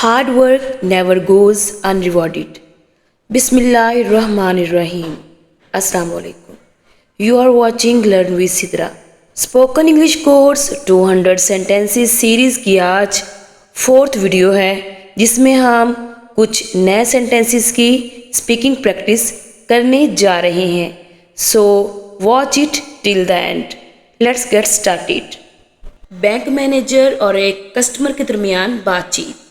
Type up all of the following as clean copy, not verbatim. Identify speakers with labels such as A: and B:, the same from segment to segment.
A: Hard work never goes unrewarded. Bismillahirrahmanirrahim. Assalamu alaikum. You are watching Learn with Sidra. Spoken English course 200 sentences series की आज 4th video है, जिसमें हम कुछ नए सेंटेंसेस की स्पीकिंग प्रैक्टिस करने जा रहे हैं. So watch it till the end. Let's get started. Bank manager और एक कस्टमर के दरमियान बातचीत.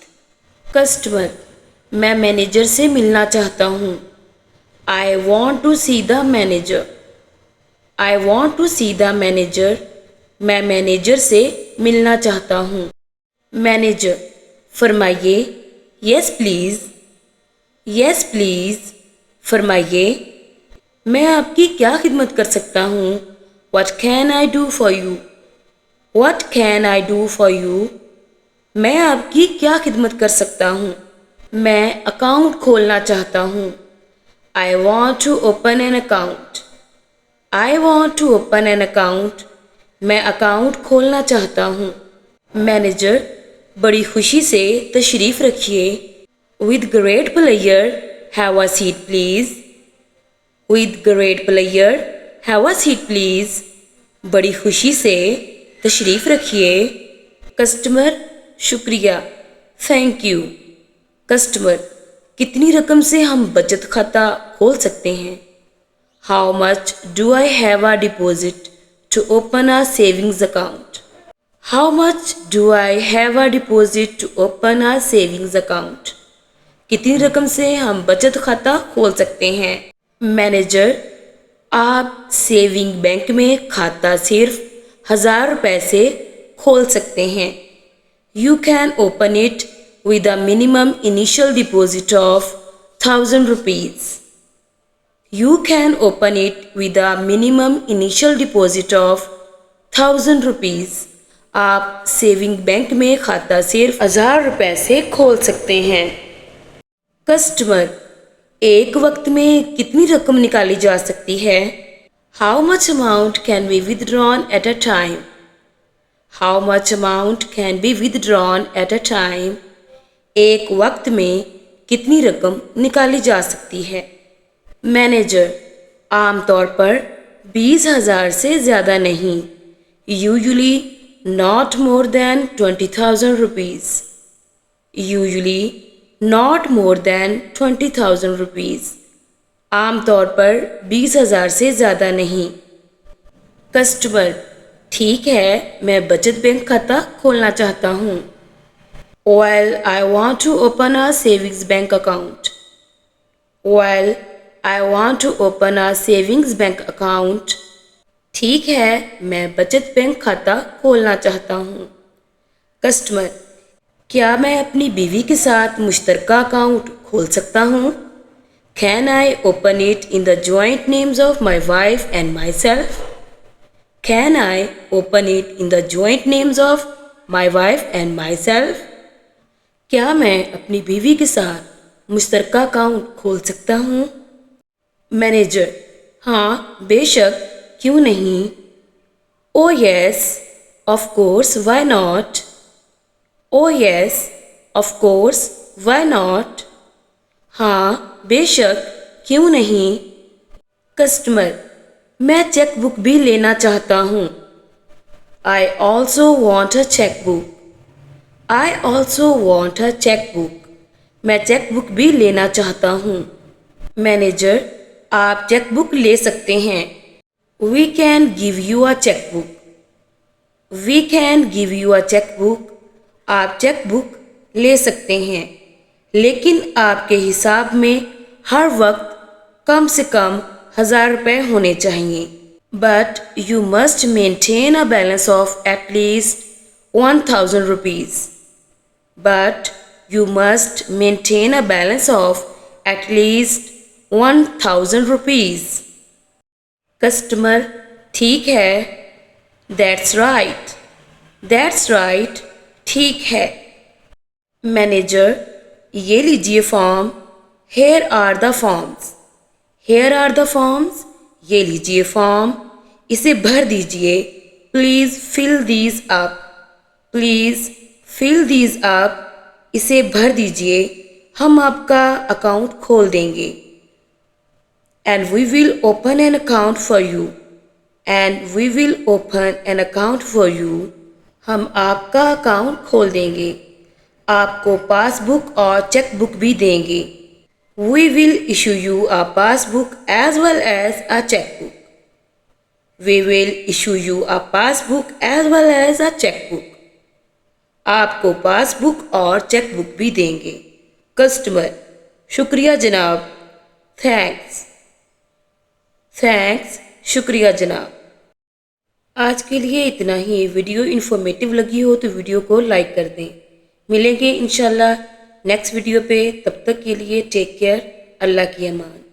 A: कस्टमर: मैं मैनेजर से मिलना चाहता हूँ. I want to see the manager. I want to see the manager. मैं मैनेजर से मिलना चाहता हूँ. मैनेजर: फरमाइए. Yes please. Yes please. फरमाइए. मैं आपकी क्या खिदमत कर सकता हूँ? What can I do for you? What can I do for you? मैं आपकी क्या खिदमत कर सकता हूँ? मैं अकाउंट खोलना चाहता हूँ. I want to open an account. I want to open an account. मैं अकाउंट खोलना चाहता हूँ. मैनेजर: बड़ी खुशी से तशरीफ़ रखिए. With great pleasure. Have a seat please. With great pleasure. Have a seat please. बड़ी खुशी से तशरीफ़ रखिए. कस्टमर: शुक्रिया. Thank you. कस्टमर: कितनी रकम से हम बचत खाता खोल सकते हैं? How much do I have a deposit to open a savings account? How much do I have a deposit to open a savings account? कितनी रकम से हम बचत खाता खोल सकते हैं? मैनेजर: आप सेविंग बैंक में खाता सिर्फ 1000 रुपये से खोल सकते हैं. You can open it with a minimum initial deposit of 1000 rupees. You can open it with a minimum initial deposit of 1000 rupees. आप सेविंग बैंक में खाता सिर्फ 1000 रुपये से खोल सकते हैं. कस्टमर: एक वक्त में कितनी रकम निकाली जा सकती है? How much amount can be withdrawn at a time? How much amount can be withdrawn at a time? एक वक्त में कितनी रकम निकाली जा सकती है? मैनेजर: आमतौर पर 20,000 से ज़्यादा नहीं. Usually not more than 20,000 rupees. Usually not more than 20,000 rupees. आमतौर पर 20,000 से ज़्यादा नहीं. कस्टमर: ठीक है, मैं बचत बैंक खाता खोलना चाहता हूँ. Well, I want to open a savings bank account. Well, I want to open a savings bank account. ठीक है, मैं बचत बैंक खाता खोलना चाहता हूँ. कस्टमर: क्या मैं अपनी बीवी के साथ मुश्तरका अकाउंट खोल सकता हूँ? Can I open it in the joint names of my wife and myself? Can I open it in the joint names of my wife and myself? क्या मैं अपनी बीवी के साथ मुश्तरका अकाउंट खोल सकता हूँ? मैनेजर: हाँ, बेशक, क्यों नहीं? Oh yes, of course, why not? Oh yes, of course, why not? हाँ, बेशक, क्यों नहीं? कस्टमर: मैं चेक बुक भी लेना चाहता हूँ. I also want a checkbook. I also want a checkbook. मैं चेक बुक भी लेना चाहता हूँ. मैनेजर: आप चेक बुक ले सकते हैं. We can give you a checkbook. We can give you a checkbook. आप चेक बुक ले सकते हैं, लेकिन आपके हिसाब में हर वक्त कम से कम 1000 रुपये होने चाहिए. But you must maintain a balance of at least 1000 rupees. But you must maintain a balance of at least 1000 rupees. Customer: ठीक है. That's right. That's right. ठीक है. मैनेजर: ये लीजिए form. Here are the forms. Here are the forms. ये लीजिए form, इसे भर दीजिए. Please fill these up. Please fill these up. इसे भर दीजिए, हम आपका अकाउंट खोल देंगे। And we will open an account for you. And we will open an account for you. हम आपका अकाउंट खोल देंगे, आपको पासबुक और चेकबुक भी देंगे। We will issue you a passbook as well as a chequebook. We will issue you a passbook as well as a chequebook. आपको passbook और चेकबुक भी देंगे। कस्टमर, शुक्रिया जनाब। थैंक्स, थैंक्स, शुक्रिया जनाब। आज के लिए इतना ही। वीडियो इन्फॉर्मेटिव लगी हो तो वीडियो को लाइक कर दें। मिलेंगे इंशाल्लाह नेक्स्ट वीडियो पे। तब तक के लिए टेक केयर। अल्लाह की अमान।